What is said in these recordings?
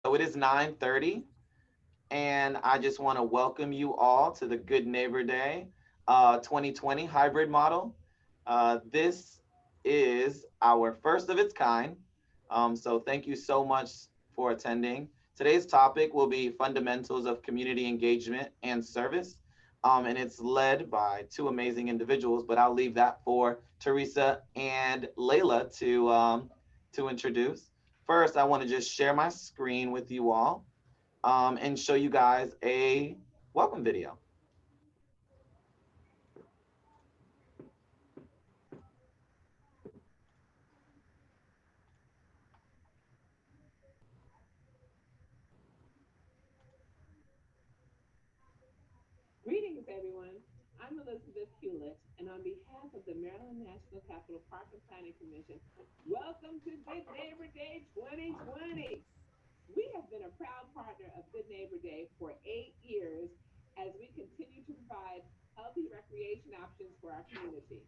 So it is 9:30, and I just want to welcome you all to the Good Neighbor Day 2020 hybrid model. This is our first of its kind. So thank you so much for attending. Today's topic will be fundamentals of community engagement and service. And it's led by two amazing individuals, but I'll leave that for Teresa and Layla to introduce. First, I want to just share my screen with you all and show you guys a welcome video. Greetings, everyone. I'm Elizabeth Hewlett, and on behalf of the Maryland National Capital Park and Planning Commission, welcome to Good Neighbor Day 2020. We have been a proud partner of Good Neighbor Day for 8 years as we continue to provide healthy recreation options for our community.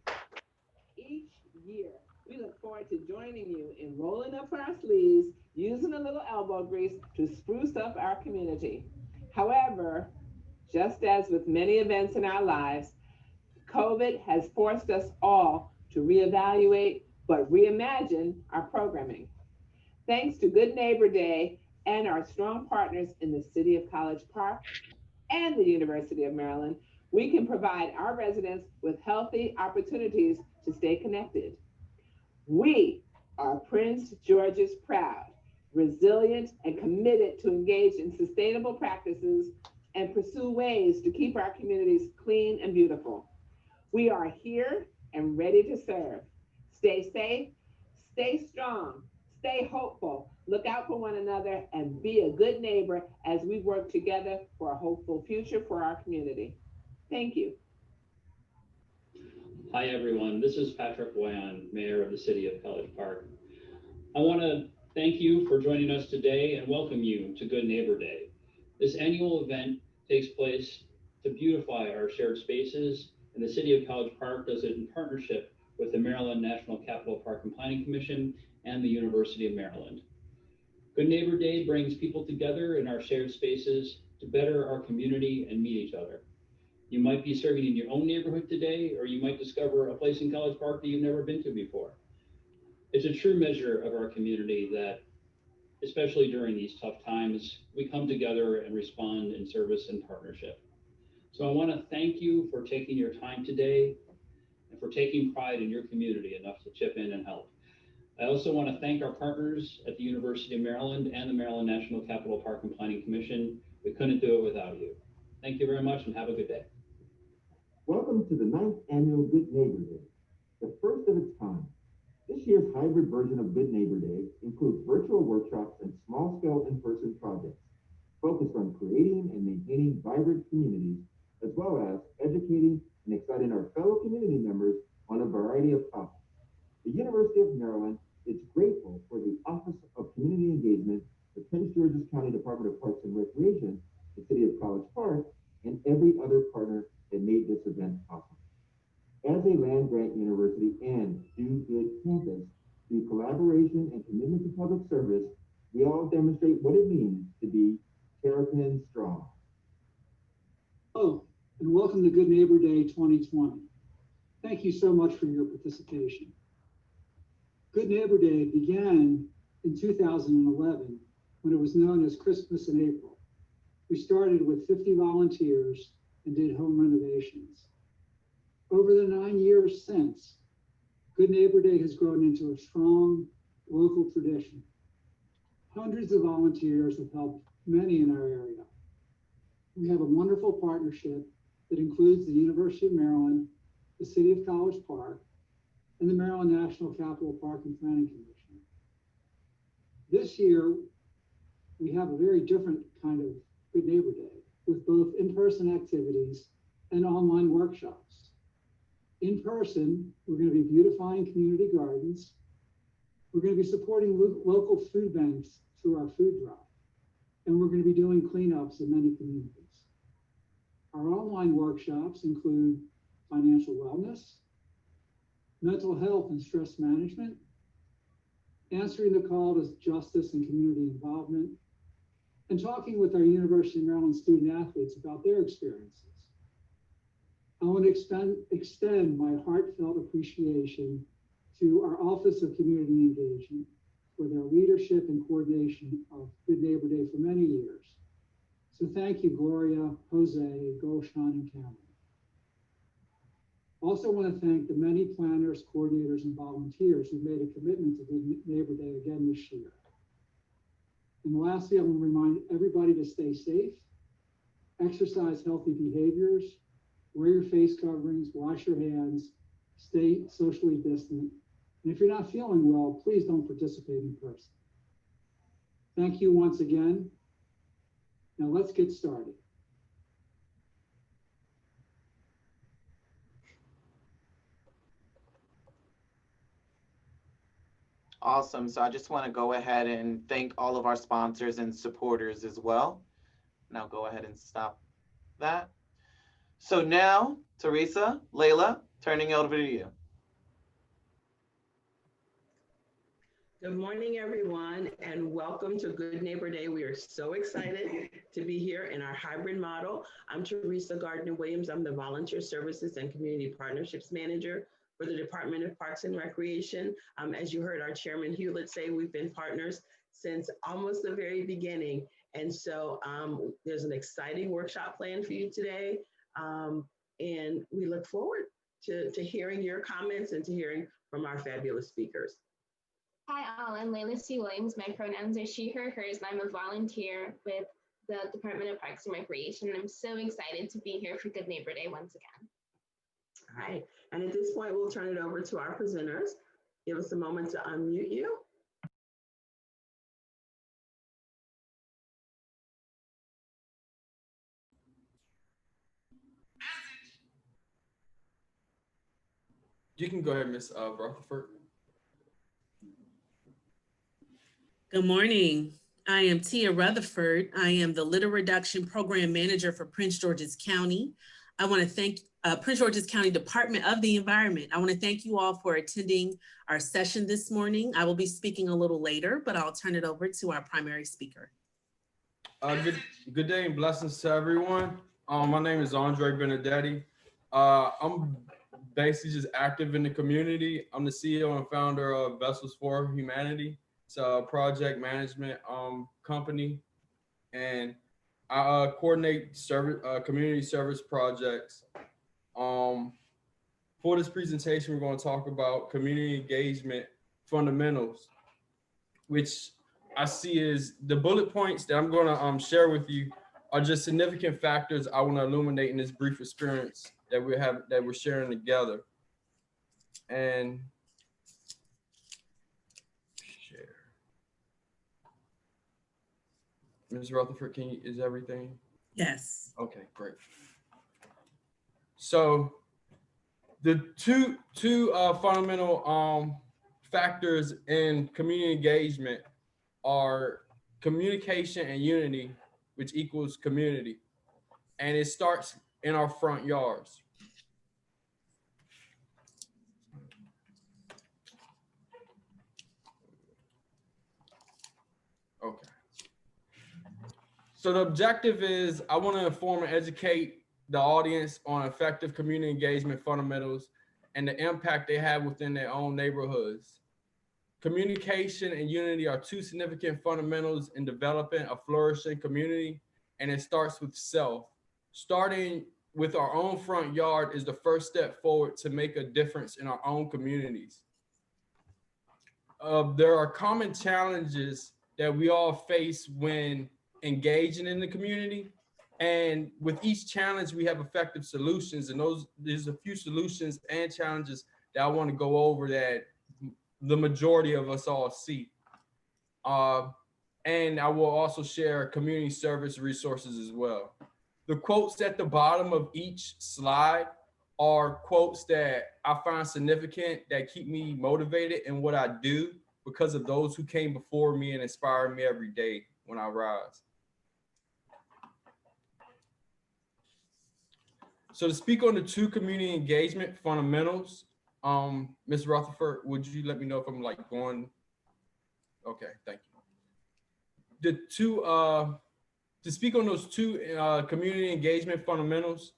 Each year, we look forward to joining you in rolling up our sleeves, using a little elbow grease to spruce up our community. However, just as with many events in our lives, COVID has forced us all to reevaluate but reimagine our programming. Thanks to Good Neighbor Day and our strong partners in the City of College Park and the University of Maryland, we can provide our residents with healthy opportunities to stay connected. We are Prince George's proud, resilient, and committed to engage in sustainable practices and pursue ways to keep our communities clean and beautiful. We are here and ready to serve. Stay safe, stay strong, stay hopeful, look out for one another, and be a good neighbor as we work together for a hopeful future for our community. Thank you. Hi, everyone. This is Patrick Boyan, Mayor of the City of College Park. I want to thank you for joining us today and welcome you to Good Neighbor Day. This annual event takes place to beautify our shared spaces, and the City of College Park does it in partnership with the Maryland National Capital Park and Planning Commission and the University of Maryland. Good Neighbor Day brings people together in our shared spaces to better our community and meet each other. You might be serving in your own neighborhood today, or you might discover a place in College Park that you've never been to before. It's a true measure of our community that, especially during these tough times, we come together and respond in service and partnership. So I want to thank you for taking your time today and for taking pride in your community enough to chip in and help. I also want to thank our partners at the University of Maryland and the Maryland National Capital Park and Planning Commission. We couldn't do it without you. Thank you very much and have a good day. Welcome to the 9th annual Good Neighbor Day, the first of its kind. This year's hybrid version of Good Neighbor Day includes virtual workshops and small-scale in-person projects focused on creating and maintaining vibrant communities, as well as educating and exciting our fellow community members on a variety of topics. The University of Maryland is grateful for the Office of Community Engagement, the Prince George's County Department of Parks and Recreation, the City of College Park, and every other partner that made this event possible. As a land-grant university and do good campus, through collaboration and commitment to public service, we all demonstrate what it means to be Terrapin strong. Hello, and welcome to Good Neighbor Day 2020. Thank you so much for your participation. Good Neighbor Day began in 2011 when it was known as Christmas in April. We started with 50 volunteers and did home renovations. Over the 9 years since, Good Neighbor Day has grown into a strong local tradition. Hundreds of volunteers have helped many in our area. We have a wonderful partnership that includes the University of Maryland, the City of College Park, and the Maryland National Capital Park and Planning Commission. This year, we have a very different kind of Good Neighbor Day with both in-person activities and online workshops. In person, we're going to be beautifying community gardens. We're going to be supporting local food banks through our food drive. And we're going to be doing cleanups in many communities. Our online workshops include financial wellness, mental health and stress management, answering the call to justice and community involvement, and talking with our University of Maryland student athletes about their experiences. I want to extend my heartfelt appreciation to our Office of Community Engagement for their leadership and coordination of Good Neighbor Day for many years. So thank you, Gloria, Jose, Gulshan, and Cameron. Also want to thank the many planners, coordinators, and volunteers who made a commitment to Good Neighbor Day again this year. And lastly, I want to remind everybody to stay safe, exercise healthy behaviors, wear your face coverings, wash your hands, stay socially distant. And if you're not feeling well, please don't participate in person. Thank you once again. Now let's get started. Awesome. So I just want to go ahead and thank all of our sponsors and supporters as well. Now go ahead and stop that. So now, Teresa, Layla, turning it over to you. Good morning, everyone, and welcome to Good Neighbor Day. We are so excited to be here in our hybrid model. I'm Teresa Gardner-Williams. I'm the Volunteer Services and Community Partnerships Manager for the Department of Parks and Recreation. As you heard our Chairman Hewlett say, we've been partners since almost the very beginning. And so there's an exciting workshop planned for you today. And we look forward to hearing your comments and to hearing from our fabulous speakers. Hi all, I'm Layla C. Williams. My pronouns are she, her, hers, and I'm a volunteer with the Department of Parks and Recreation. And I'm so excited to be here for Good Neighbor Day once again. All right, and at this point, we'll turn it over to our presenters. Give us a moment to unmute you. You can go ahead, Ms. Rutherford. Good morning. I am Tiaa Rutherford. I am the Litter Reduction Program Manager for Prince George's County. I want to thank Prince George's County Department of the Environment. I want to thank you all for attending our session this morning. I will be speaking a little later, but I'll turn it over to our primary speaker. Good day and blessings to everyone. My name is Benedetti. I'm basically just active in the community. I'm the CEO and founder of Vesserls for Humanity. It's a project management company, and I coordinate community service projects. For this presentation, we're going to talk about community engagement fundamentals, which I see is the bullet points that I'm going to share with you are just significant factors I want to illuminate in this brief experience that we're sharing together. And share. Ms. Rutherford, is everything? Yes. Okay, great. So the two fundamental factors in community engagement are communication and unity, which equals community. And it starts in our front yards. Okay. So the objective is I want to inform and educate the audience on effective community engagement fundamentals and the impact they have within their own neighborhoods. Communication and unity are two significant fundamentals in developing a flourishing community, and it starts with self. Starting with our own front yard is the first step forward to make a difference in our own communities. There are common challenges that we all face when engaging in the community. And with each challenge, we have effective solutions. And there's a few solutions and challenges that I want to go over that the majority of us all see. And I will also share community service resources as well. The quotes at the bottom of each slide are quotes that I find significant, that keep me motivated in what I do because of those who came before me and inspire me every day when I rise. So to speak on the two community engagement fundamentals, Ms. Rutherford, would you let me know if I'm like going? Okay, thank you. The two to speak on those two community engagement fundamentals,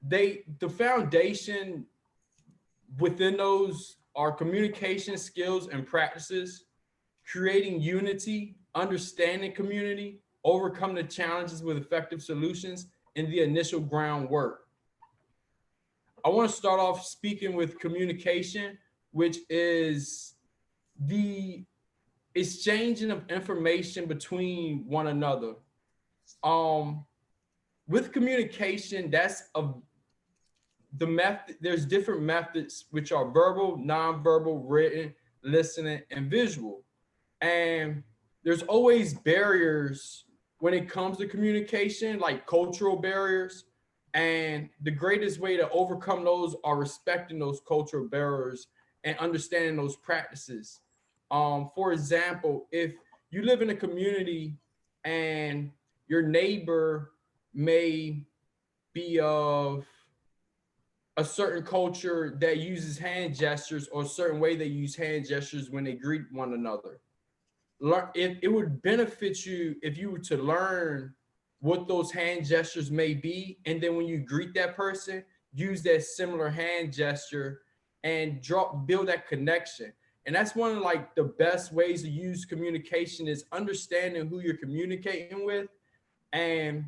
the foundation within those are communication skills and practices, creating unity, understanding community, overcome the challenges with effective solutions, and the initial groundwork. I want to start off speaking with communication, which is the exchanging of information between one another. Um, with communication, the method. There's different methods which are verbal, nonverbal, written, listening, and visual. And there's always barriers when it comes to communication, like cultural barriers. And the greatest way to overcome those are respecting those cultural barriers and understanding those practices. For example, if you live in a community and your neighbor may be of a certain culture that uses hand gestures or a certain way they use hand gestures when they greet one another, it would benefit you if you were to learn what those hand gestures may be, and then when you greet that person, use that similar hand gesture and build that connection. And that's one of like the best ways to use communication is understanding who you're communicating with, and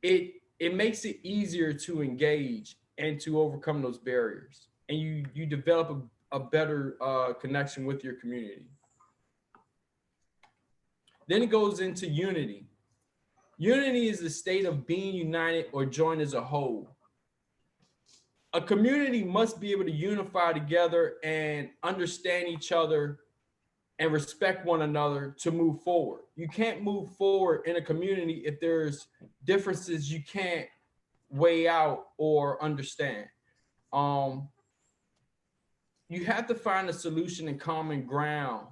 it makes it easier to engage and to overcome those barriers, and you develop a better connection with your community. Then it goes into unity. Unity is the state of being united or joined as a whole. A community must be able to unify together and understand each other and respect one another to move forward. You can't move forward in a community if there's differences you can't weigh out or understand. Um, you have to find a solution in common ground.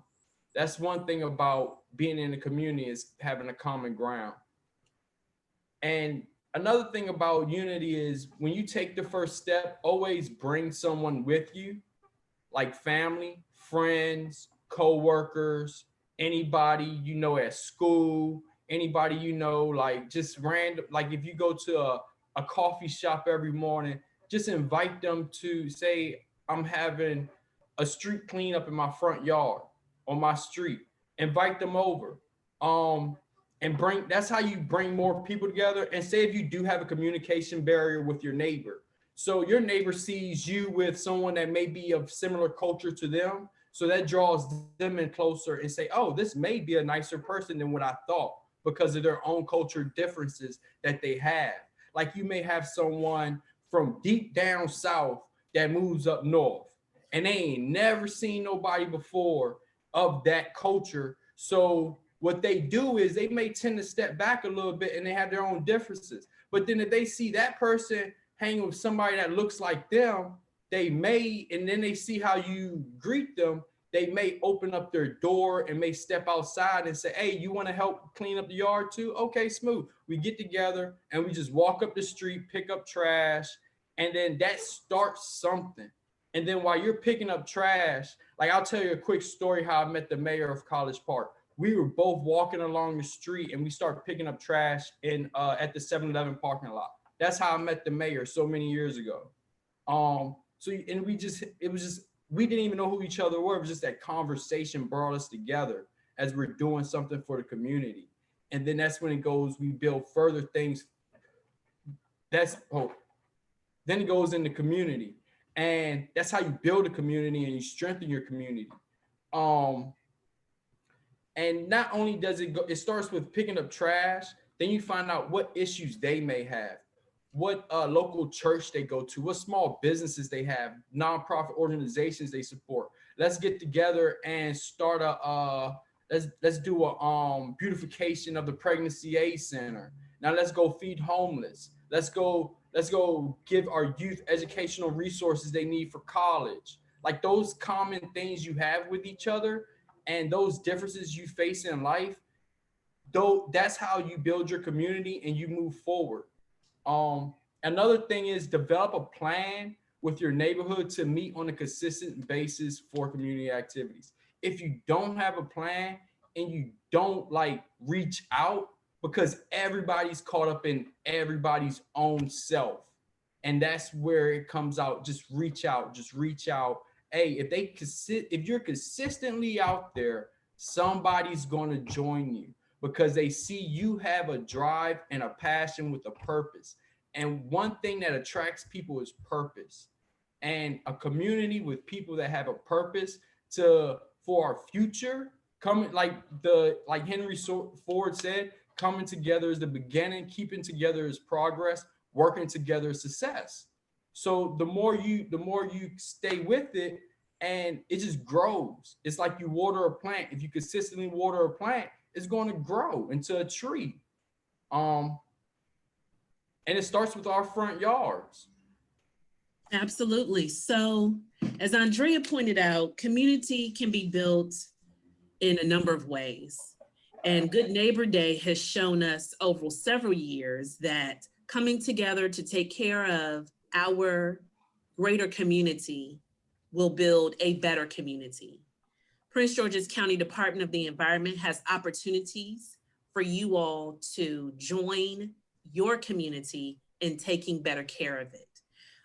That's one thing about being in a community is having a common ground. And another thing about unity is when you take the first step, always bring someone with you, like family, friends, co-workers, anybody you know at school, anybody you know, like just random, like if you go to a coffee shop every morning, just invite them to say, I'm having a street cleanup in my front yard on my street. Invite them over. Um, and that's how you bring more people together. And say if you do have a communication barrier with your neighbor, so your neighbor sees you with someone that may be of similar culture to them. So that draws them in closer and say, oh, this may be a nicer person than what I thought because of their own culture differences that they have. Like you may have someone from deep down south that moves up north and they ain't never seen nobody before of that culture. So what they do is they may tend to step back a little bit and they have their own differences. But then if they see that person hanging with somebody that looks like them, they may, and then they see how you greet them, they may open up their door and may step outside and say, hey, you want to help clean up the yard too? Okay, smooth. We get together and we just walk up the street, pick up trash, and then that starts something. And then while you're picking up trash, like I'll tell you a quick story how I met the mayor of College Park. We were both walking along the street and we started picking up trash in at the 7-Eleven parking lot. That's how I met the mayor so many years ago. So and we didn't even know who each other were. It was just that conversation brought us together as we're doing something for the community. And then that's when it goes, we build further things. Then it goes in the community. And that's how you build a community and you strengthen your community. And not only does it starts with picking up trash, then you find out what issues they may have, what local church they go to, what small businesses they have, nonprofit organizations they support. Let's get together and start let's do a beautification of the pregnancy aid center. Now let's go feed homeless. Let's go give our youth educational resources they need for college. Like those common things you have with each other and those differences you face in life, though, that's how you build your community and you move forward. Another thing is develop a plan with your neighborhood to meet on a consistent basis for community activities. If you don't have a plan, and you don't like reach out, because everybody's caught up in everybody's own self. And that's where it comes out. Just reach out, just reach out. Hey, if you're consistently out there, somebody's going to join you because they see you have a drive and a passion with a purpose. And one thing that attracts people is purpose. And a community with people that have a purpose for our future, coming like Henry Ford said, coming together is the beginning, keeping together is progress, working together is success. So the more you stay with it, and it just grows. It's like you water a plant. If you consistently water a plant, it's going to grow into a tree. And it starts with our front yards. Absolutely. So as Andrea pointed out, community can be built in a number of ways. And Good Neighbor Day has shown us over several years that coming together to take care of our greater community will build a better community. Prince George's County Department of the Environment has opportunities for you all to join your community in taking better care of it.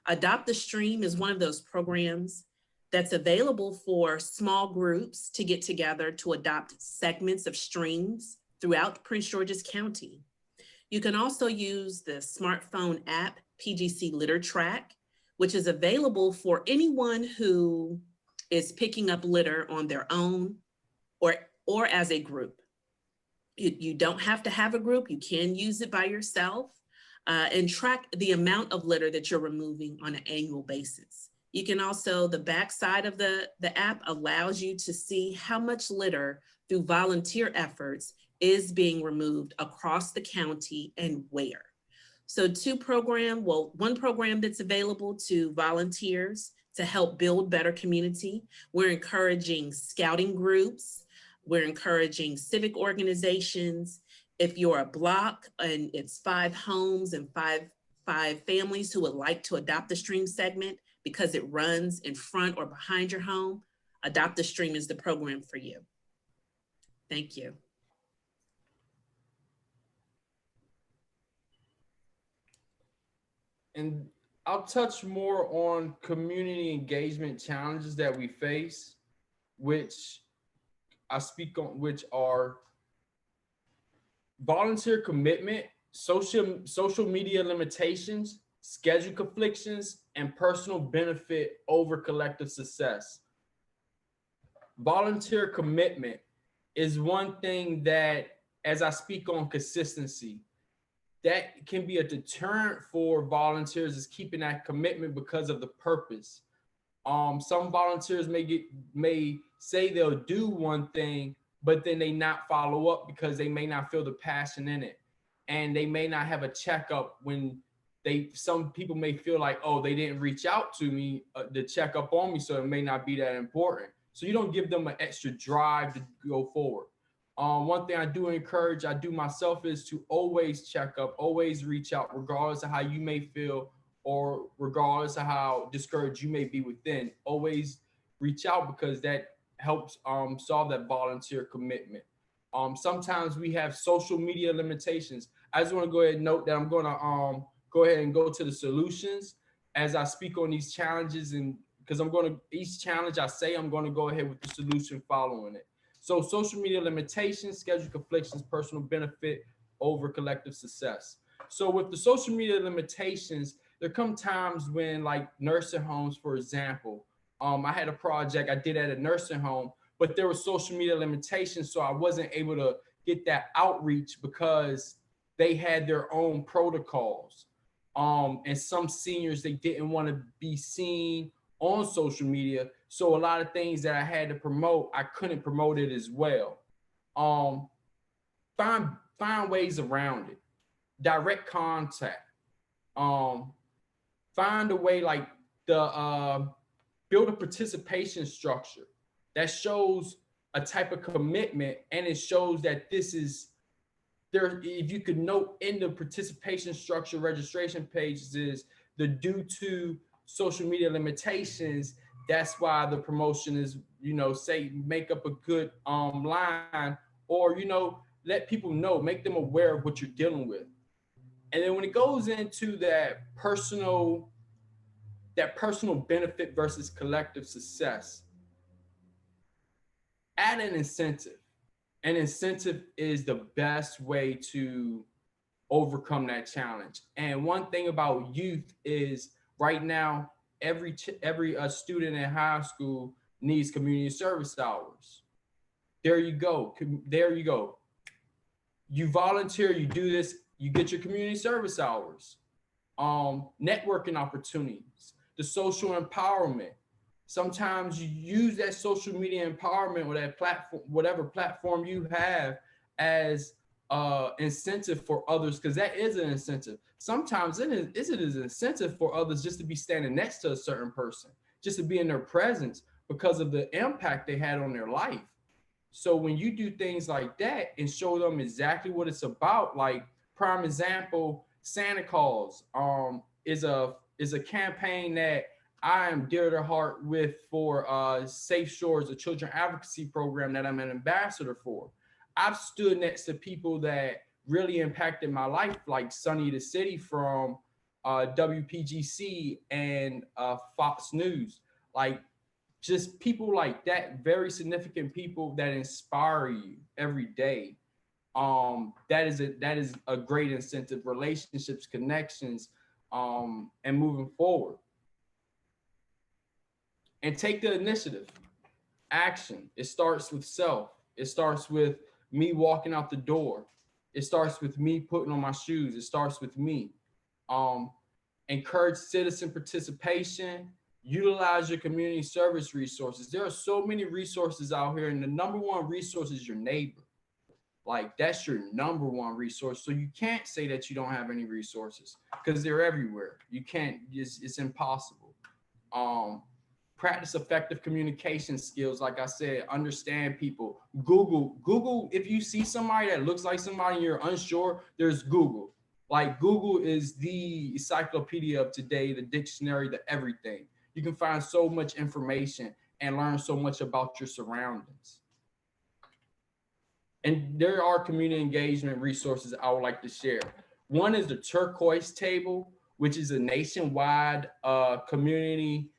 Adopt a Stream is one of those programs that's available for small groups to get together to adopt segments of streams throughout Prince George's County. You can also use the smartphone app pgclittertrack, which is available for anyone who is picking up litter on their own or as a group. You don't have to have a group. You can use it by yourself and track the amount of litter that you're removing on an annual basis. You can also, the backside of the app allows you to see how much litter through volunteer efforts is being removed across the county and where. So one program that's available to volunteers to help build better community. We're encouraging scouting groups. We're encouraging civic organizations. If you're a block and it's 5 homes and five families who would like to adopt the stream segment because it runs in front or behind your home, Adopt a Stream is the program for you. Thank you. And I'll touch more on community engagement challenges that we face, which I speak on, which are volunteer commitment, social media limitations, schedule conflictions, and personal benefit over collective success. Volunteer commitment is one thing that, as I speak on consistency, that can be a deterrent for volunteers, is keeping that commitment because of the purpose. Some volunteers may say they'll do one thing, but then they not follow up because they may not feel the passion in it. And they may not have a checkup when some people may feel like, oh, they didn't reach out to me to check up on me, so it may not be that important. So you don't give them an extra drive to go forward. One thing I do encourage, I do myself, is to always check up, always reach out, regardless of how you may feel or regardless of how discouraged you may be within. Always reach out, because that helps solve that volunteer commitment. Sometimes we have social media limitations. I just want to go ahead and note that I'm going to go ahead and go to the solutions as I speak on these challenges, and because each challenge I say, I'm going to go ahead with the solution following it. So social media limitations, schedule conflictions, personal benefit over collective success. So with the social media limitations, there come times when, like nursing homes, for example, I had a project I did at a nursing home, but there were social media limitations, so I wasn't able to get that outreach because they had their own protocols. And some seniors, they didn't want to be seen on social media. So a lot of things that I had to promote, I couldn't promote it as well. Find ways around it. Direct contact. Find a way, like build a participation structure that shows a type of commitment, and it shows that this is there. If you could note in the participation structure registration pages is the due to social media limitations. That's why the promotion is, say, make up a good line or, you know, let people know, make them aware of what you're dealing with. And then when it goes into that personal benefit versus collective success, add an incentive. An incentive is the best way to overcome that challenge. And one thing about youth is right now, every student in high school needs community service hours. There you go. There you go. You volunteer, you do this, you get your community service hours, networking opportunities, the social empowerment. Sometimes you use that social media empowerment or that platform, whatever platform you have, as incentive for others, because that is an incentive. Sometimes it is an incentive for others just to be standing next to a certain person, just to be in their presence because of the impact they had on their life. So when you do things like that and show them exactly what it's about, like prime example, Santa Claus is a campaign that I am dear to heart with for Safe Shores, a children advocacy program that I'm an ambassador for. I've stood next to people that really impacted my life, like Sonny the City from WPGC and Fox News. Like, just people like that, very significant people that inspire you every day. That is a great incentive, relationships, connections, and moving forward. And take the initiative. Action. It starts with self. It starts with me walking out the door. It starts with me putting on my shoes. It starts with me. Um, Encourage citizen participation. Utilize your community service resources. There are so many resources out here, and the number one resource is your neighbor. Like, that's your number one resource. So you can't say that you don't have any resources because they're everywhere. You can't. It's impossible. Um, Practice effective communication skills. Like I said, understand people. Google. If you see somebody that looks like somebody and you're unsure, there's Google. Like, Google is the encyclopedia of today, the dictionary, the everything. You can find so much information and learn so much about your surroundings. And there are community engagement resources I would like to share. One is the Turquoise Table, which is a nationwide community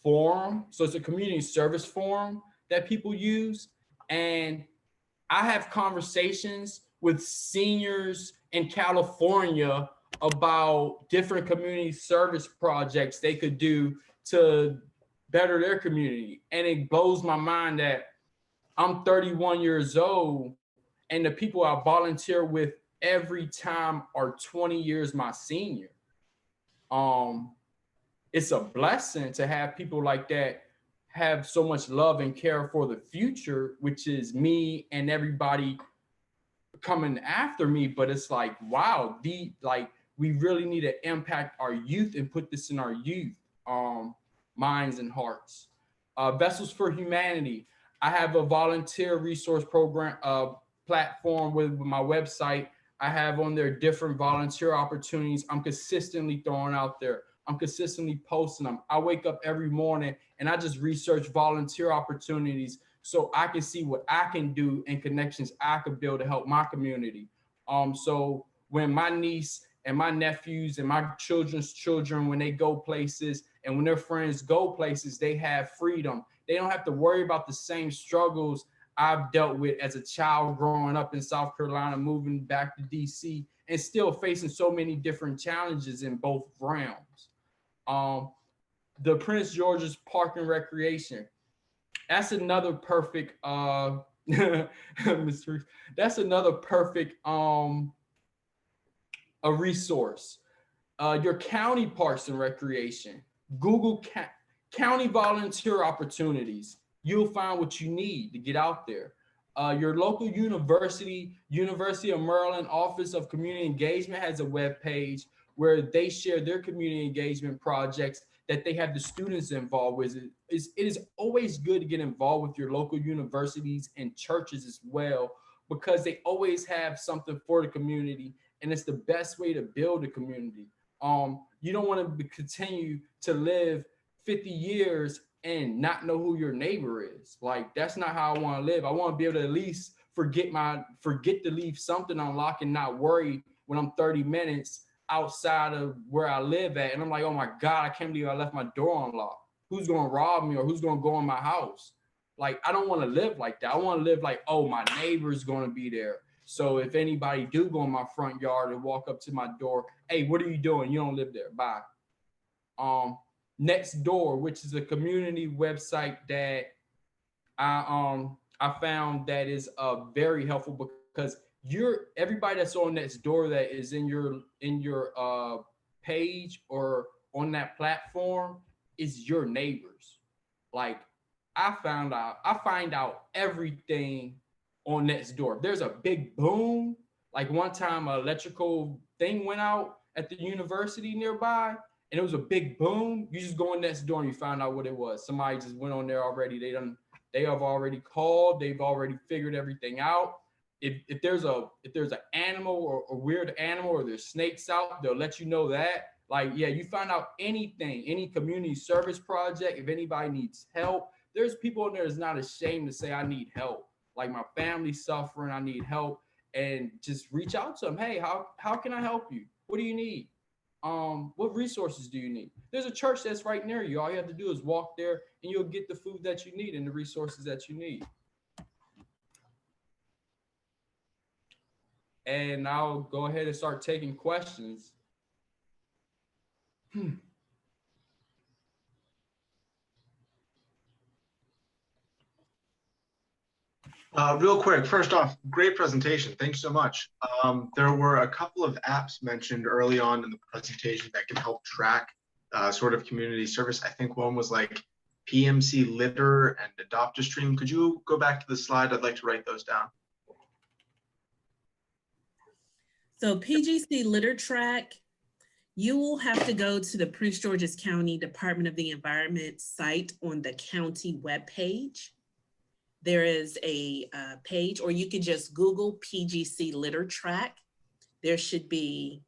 forum. So it's a community service forum that people use. And I have conversations with seniors in California about different community service projects they could do to better their community. And it blows my mind that I'm 31 years old and the people I volunteer with every time are 20 years my senior. It's a blessing to have people like that have so much love and care for the future, which is me and everybody coming after me. But it's like, wow, we really need to impact our youth and put this in our youth minds and hearts. Vessels for Humanity. I have a volunteer resource program platform with my website. I have on there different volunteer opportunities I'm consistently throwing out there. I'm consistently posting them. I wake up every morning and I just research volunteer opportunities so I can see what I can do and connections I could build to help my community. So when my niece and my nephews and my children's children, when they go places and when their friends go places, they have freedom. They don't have to worry about the same struggles I've dealt with as a child growing up in South Carolina, moving back to DC, and still facing so many different challenges in both realms. The Prince George's Park and Recreation. That's another perfect that's another perfect a resource. Your county parks and recreation. Google county volunteer opportunities. You'll find what you need to get out there. Your local university, University of Maryland Office of Community Engagement, has a web page where they share their community engagement projects that they have the students involved with. It is always good to get involved with your local universities and churches as well, because they always have something for the community, and it's the best way to build a community. You don't want to continue to live 50 years and not know who your neighbor is. Like, that's not how I want to live. I want to be able to at least forget to leave something unlocked and not worry when I'm 30 minutes outside of where I live at. And I'm like, oh my God, I can't believe I left my door unlocked. Who's going to rob me or who's going to go in my house? Like, I don't want to live like that. I want to live like, oh, my neighbor's going to be there. So if anybody do go in my front yard and walk up to my door, hey, what are you doing? You don't live there. Bye. Next Door, which is a community website that I found that is very helpful because everybody that's on Next Door that is in your page or on that platform is your neighbors. Like I find out everything on Next Door. There's a big boom. Like one time an electrical thing went out at the university nearby and it was a big boom. You just go on Next Door and you find out what it was. Somebody just went on there already. They have already called. They've already figured everything out. If there's an animal or a weird animal or there's snakes out, they'll let you know that. Like, yeah, you find out anything, any community service project, if anybody needs help, there's people in there that's not ashamed to say, I need help. Like my family's suffering, I need help. And just reach out to them. Hey, how can I help you? What do you need? What resources do you need? There's a church that's right near you. All you have to do is walk there and you'll get the food that you need and the resources that you need. And I'll go ahead and start taking questions. Real quick, first off, great presentation. Thanks so much. There were a couple of apps mentioned early on in the presentation that can help track sort of community service. I think one was like PMC Litter and Adopt a Stream. Could you go back to the slide? I'd like to write those down. So PGC LitterTrack, you will have to go to the Prince George's County Department of the Environment site on the county webpage. There is a page, or you could just Google PGC LitterTrack. There should be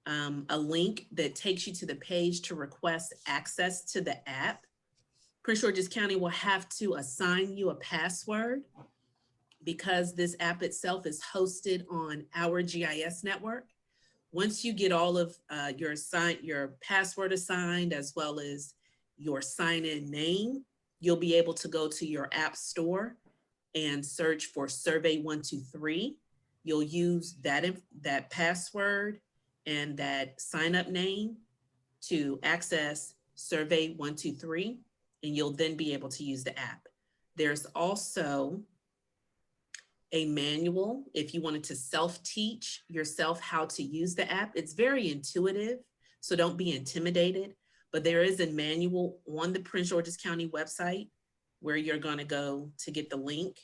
a link that takes you to the page to request access to the app. Prince George's County will have to assign you a password because this app itself is hosted on our GIS network. Once you get all of your password assigned, as well as your sign-in name, you'll be able to go to your app store and search for Survey 123. You'll use that password and that sign-up name to access Survey 123, and you'll then be able to use the app. There's also a manual if you wanted to self-teach yourself how to use the app. It's very intuitive, so don't be intimidated, but there is a manual on the Prince George's County website where you're gonna go to get the link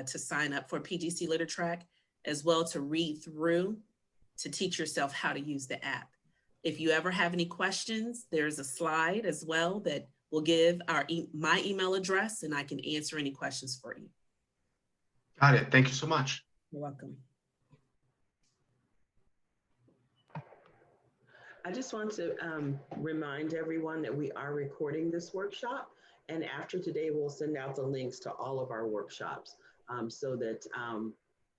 to sign up for PGC LitterTrack, as well to read through to teach yourself how to use the app. If you ever have any questions, there's a slide as well that will give my email address and I can answer any questions for you. Got it. Thank you so much. You're welcome. I just want to remind everyone that we are recording this workshop, and after today, we'll send out the links to all of our workshops so that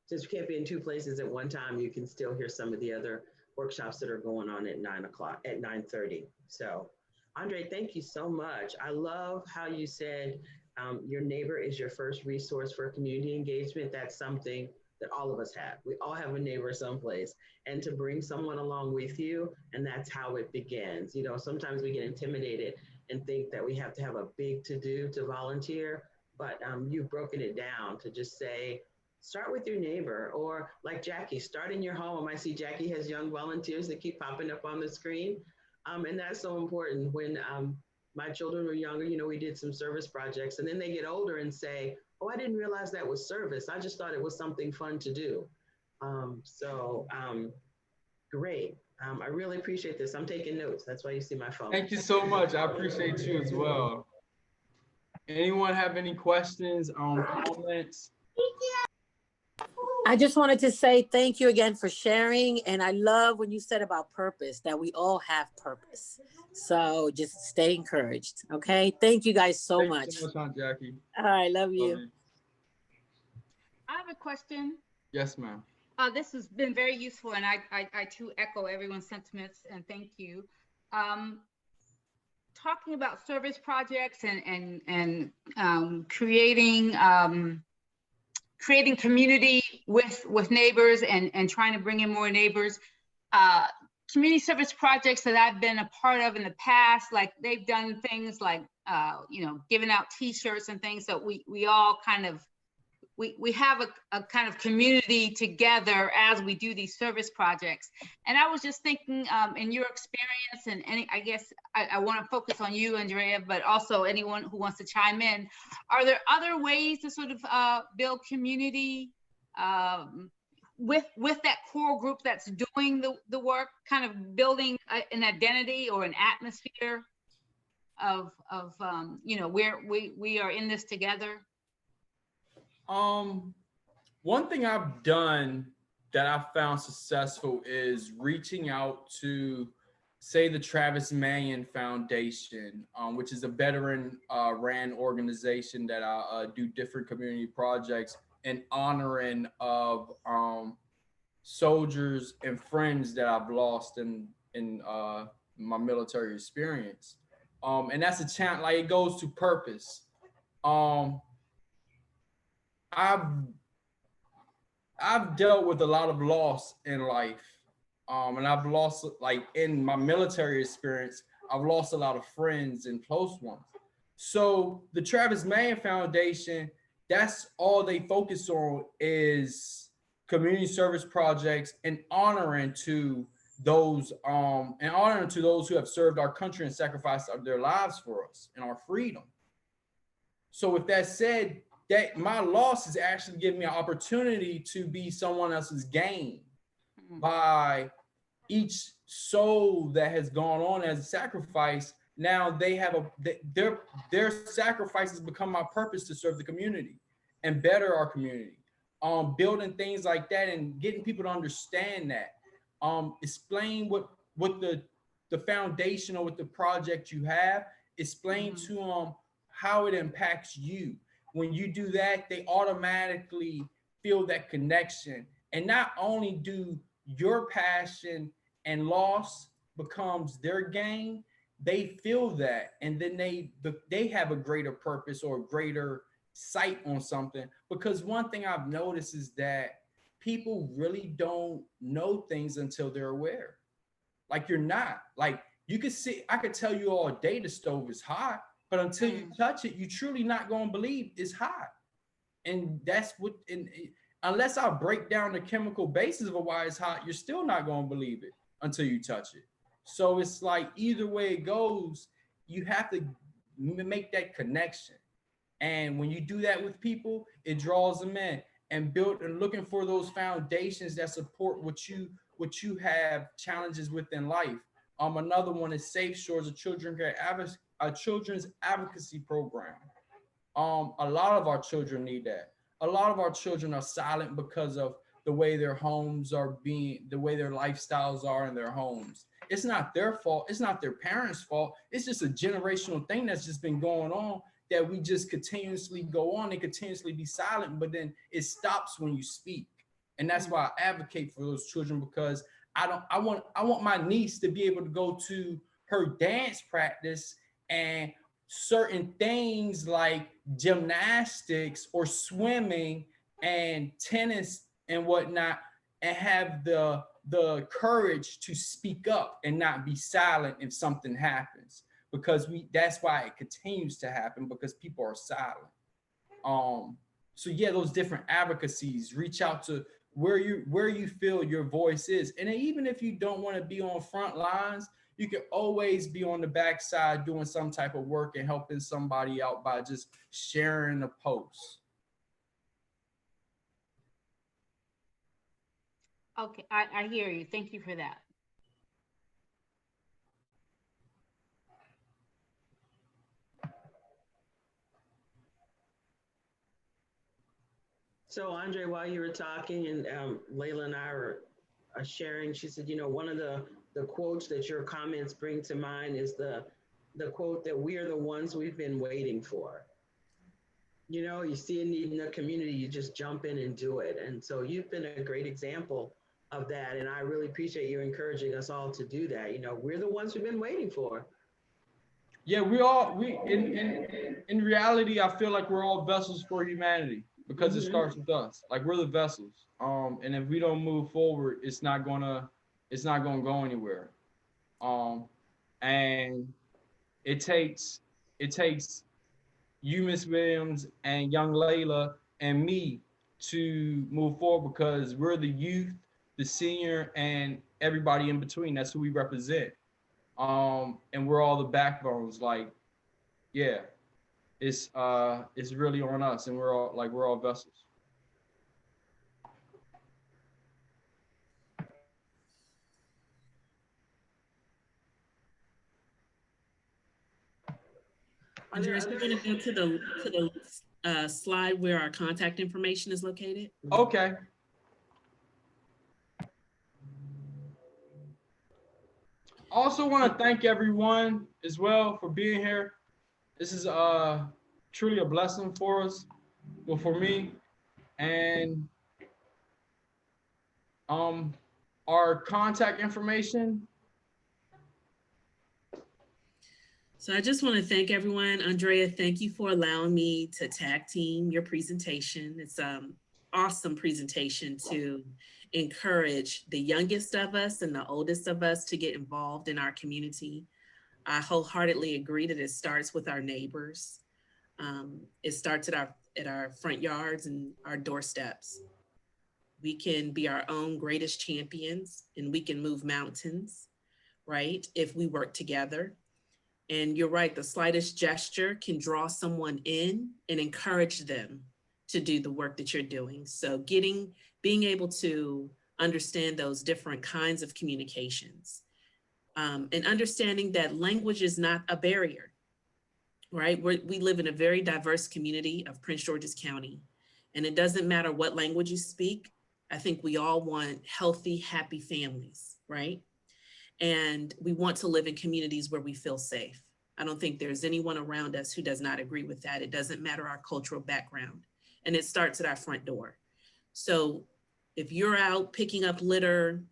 since you can't be in two places at one time, you can still hear some of the other workshops that are going on at 9:30. So, Andre, thank you so much. I love how you said your neighbor is your first resource for community engagement. That's something that all of us have. We all have a neighbor someplace, and to bring someone along with you, and that's how it begins. You know, sometimes we get intimidated and think that we have to have a big to-do to volunteer, but you've broken it down to just say, start with your neighbor, or like Jackie, start in your home. I see Jackie has young volunteers that keep popping up on the screen, and that's so important. When my children were younger, you know, we did some service projects, and then they get older and say, oh, I didn't realize that was service. I just thought it was something fun to do. Great. I really appreciate this. I'm taking notes. That's why you see my phone. Thank you so much. I appreciate you as well. Anyone have any questions, comments? I just wanted to say thank you again for sharing. And I love when you said about purpose, that we all have purpose. So just stay encouraged. Okay. Thank you guys so much. Thank you so much, Aunt Jackie. All right. Love you. I have a question. Yes, ma'am. This has been very useful, and I too echo everyone's sentiments, and thank you. Talking about service projects and creating creating community with neighbors and trying to bring in more neighbors. Community service projects that I've been a part of in the past, like they've done things like you know, giving out T-shirts and things. So we all kind of we have a kind of community together as we do these service projects. And I was just thinking, in your experience, and I guess I want to focus on you, Adrea, but also anyone who wants to chime in. Are there other ways to sort of build community with that core group that's doing the work, kind of building an identity or an atmosphere of you know, where we are in this together? One thing I've done that I found successful is reaching out to, say, the Travis Mannion Foundation, which is a veteran ran organization that I do different community projects in honoring of soldiers and friends that I've lost in my military experience. And that's a chant, like it goes to purpose. I've dealt with a lot of loss in life. And I've lost, like in my military experience, I've lost a lot of friends and close ones. So the Travis Mannion Foundation, that's all they focus on is community service projects and honoring to those who have served our country and sacrificed their lives for us and our freedom. So with that said, that my loss is actually giving me an opportunity to be someone else's gain by each soul that has gone on as a sacrifice. Now they have their sacrifices become my purpose to serve the community and better our community. Building things like that and getting people to understand that. Explain what the foundation or what the project you have. Explain to them how it impacts you. When you do that, they automatically feel that connection. And not only do your passion and loss becomes their gain, they feel that. And then they have a greater purpose or a greater sight on something. Because one thing I've noticed is that people really don't know things until they're aware. Like you're not. Like you could see, I could tell you all day the stove is hot, but until you touch it, you're truly not going to believe it's hot. And that's what, unless I break down the chemical basis of why it's hot, you're still not going to believe it until you touch it. So it's like either way it goes, you have to make that connection. And when you do that with people, it draws them in and looking for those foundations that support what you have challenges within life. Another one is Safe Shores, a children's advocacy program. A lot of our children need that. A lot of our children are silent because of the way their homes are being, the way their lifestyles are in their homes. It's not their fault. It's not their parents' fault. It's just a generational thing that's just been going on, that we just continuously go on and continuously be silent, but then it stops when you speak. And that's why I advocate for those children, because I want my niece to be able to go to her dance practice and certain things like gymnastics or swimming and tennis and whatnot, and have the courage to speak up and not be silent if something happens, because that's why it continues to happen, because people are silent. So yeah, those different advocacies, reach out to where you feel your voice is. And even if you don't want to be on front lines, you can always be on the backside doing some type of work and helping somebody out by just sharing a post. Okay, I hear you. Thank you for that. So Andre, while you were talking and Layla and I are sharing, she said, you know, one of the quotes that your comments bring to mind is the quote that we are the ones we've been waiting for. You know, you see a need in the community, you just jump in and do it. And so you've been a great example of that. And I really appreciate you encouraging us all to do that. You know, we're the ones we've been waiting for. Yeah, in reality, I feel like we're all vessels for humanity because it starts with us. Like we're the vessels. And if we don't move forward, it's not gonna go anywhere. And it takes you, Miss Williams, and young Layla, and me to move forward because we're the youth, the senior, and everybody in between. That's who we represent. And we're all the backbones. Like, yeah, it's really on us, and we're all vessels. Andres, we're going to go to the slide where our contact information is located. Okay. Also want to thank everyone as well for being here. This is truly a blessing for us, well, for me, and our contact information. So I just want to thank everyone. Andrea, thank you for allowing me to tag team your presentation. It's an awesome presentation to encourage the youngest of us and the oldest of us to get involved in our community. I wholeheartedly agree that it starts with our neighbors. It starts at our front yards and our doorsteps. We can be our own greatest champions and we can move mountains, right? If we work together. And you're right, the slightest gesture can draw someone in and encourage them to do the work that you're doing. So being able to understand those different kinds of communications, and understanding that language is not a barrier, right? We live in a very diverse community of Prince George's County, and it doesn't matter what language you speak. I think we all want healthy, happy families, right? And we want to live in communities where we feel safe. I don't think there's anyone around us who does not agree with that. It doesn't matter our cultural background. And it starts at our front door. So if you're out picking up litter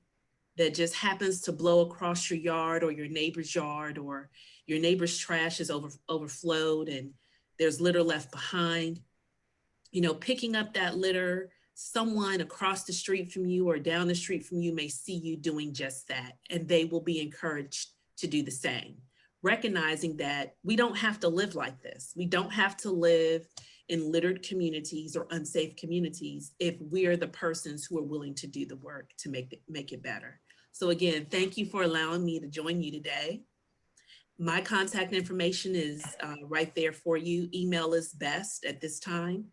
that just happens to blow across your yard or your neighbor's yard, or your neighbor's trash is overflowed and there's litter left behind, you know, picking up that litter, someone across the street from you or down the street from you may see you doing just that, and they will be encouraged to do the same. Recognizing that we don't have to live like this. We don't have to live in littered communities or unsafe communities if we're the persons who are willing to do the work to make it better. So again, thank you for allowing me to join you today. My contact information is right there for you. Email is best at this time.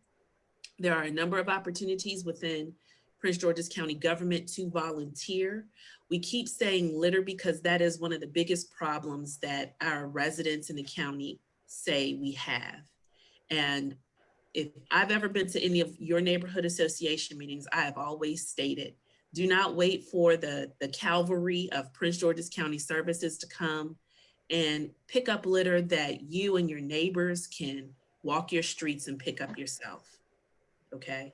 There are a number of opportunities within Prince George's County government to volunteer. We keep saying litter because that is one of the biggest problems that our residents in the county say we have. And if I've ever been to any of your neighborhood association meetings, I have always stated, do not wait for the cavalry of Prince George's County services to come and pick up litter that you and your neighbors can walk your streets and pick up yourself. Okay.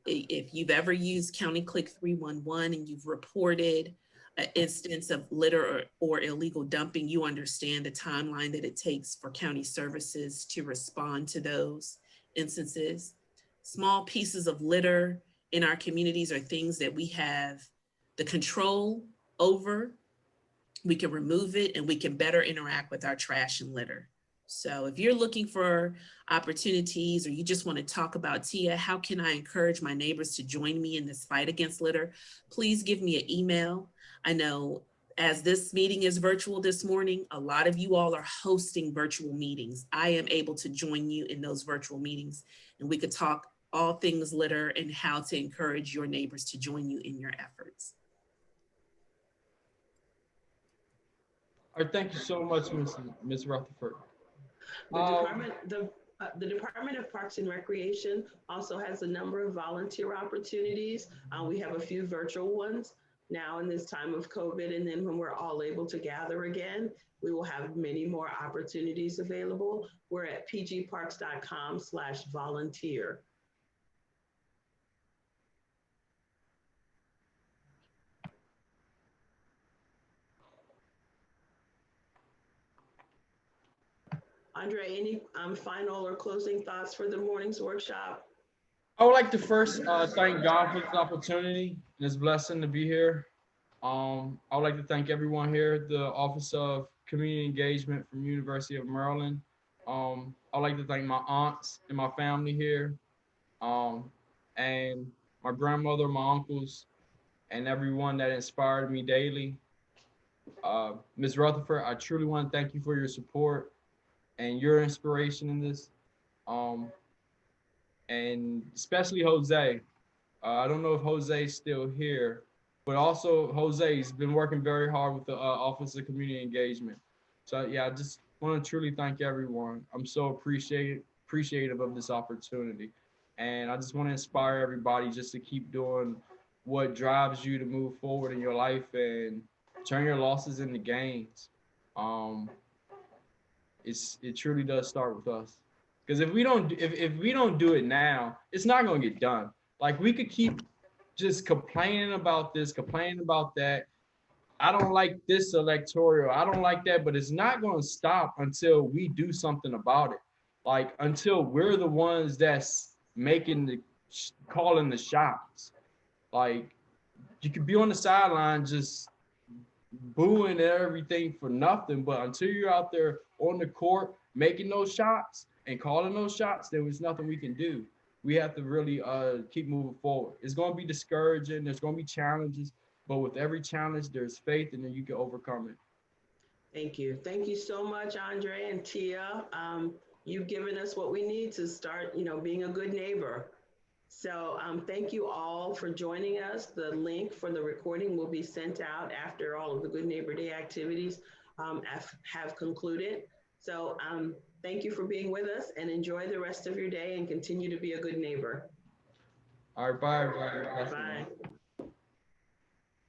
If you've ever used County Click 311 and you've reported an instance of litter or illegal dumping, you understand the timeline that it takes for county services to respond to those instances. Small pieces of litter in our communities are things that we have the control over. We can remove it and we can better interact with our trash and litter. So if you're looking for opportunities or you just want to talk about, Tiaa, how can I encourage my neighbors to join me in this fight against litter? Please give me an email. I know as this meeting is virtual this morning, a lot of you all are hosting virtual meetings. I am able to join you in those virtual meetings and we could talk all things litter and how to encourage your neighbors to join you in your efforts. All right, thank you so much, Ms. Rutherford. The Department of Parks and Recreation also has a number of volunteer opportunities. We have a few virtual ones. now in this time of COVID. And then when we're all able to gather again, we will have many more opportunities available. We're at pgparks.com/volunteer. Andrea, any final or closing thoughts for the morning's workshop? I would like to first thank God for this opportunity and this blessing to be here. I would like to thank everyone here at the Office of Community Engagement from University of Maryland. I would like to thank my aunts and my family here, and my grandmother, my uncles, and everyone that inspired me daily. Ms. Rutherford, I truly want to thank you for your support and your inspiration in this. And especially Jose. I don't know if Jose's still here, but also Jose's been working very hard with the Office of Community Engagement. So yeah, I just want to truly thank everyone. I'm so appreciative of this opportunity. And I just want to inspire everybody just to keep doing what drives you to move forward in your life and turn your losses into gains. It truly does start with us. Because if we don't do it now, it's not gonna get done. Like we could keep just complaining about this, complaining about that. I don't like this electoral. I don't like that, but it's not gonna stop until we do something about it. Like until we're the ones that's making the calling the shots. Like you could be on the sideline just booing everything for nothing, but until you're out there on the court making those shots and calling those shots, there was nothing we can do. We have to really keep moving forward. It's going to be discouraging. There's going to be challenges, but with every challenge, there's faith, and then you can overcome it. Thank you. Thank you so much, Andre and Tiaa. You've given us what we need to start, being a good neighbor. So thank you all for joining us. The link for the recording will be sent out after all of the Good Neighbor Day activities have concluded. So thank you for being with us and enjoy the rest of your day and continue to be a good neighbor. All right, bye, everybody. Bye.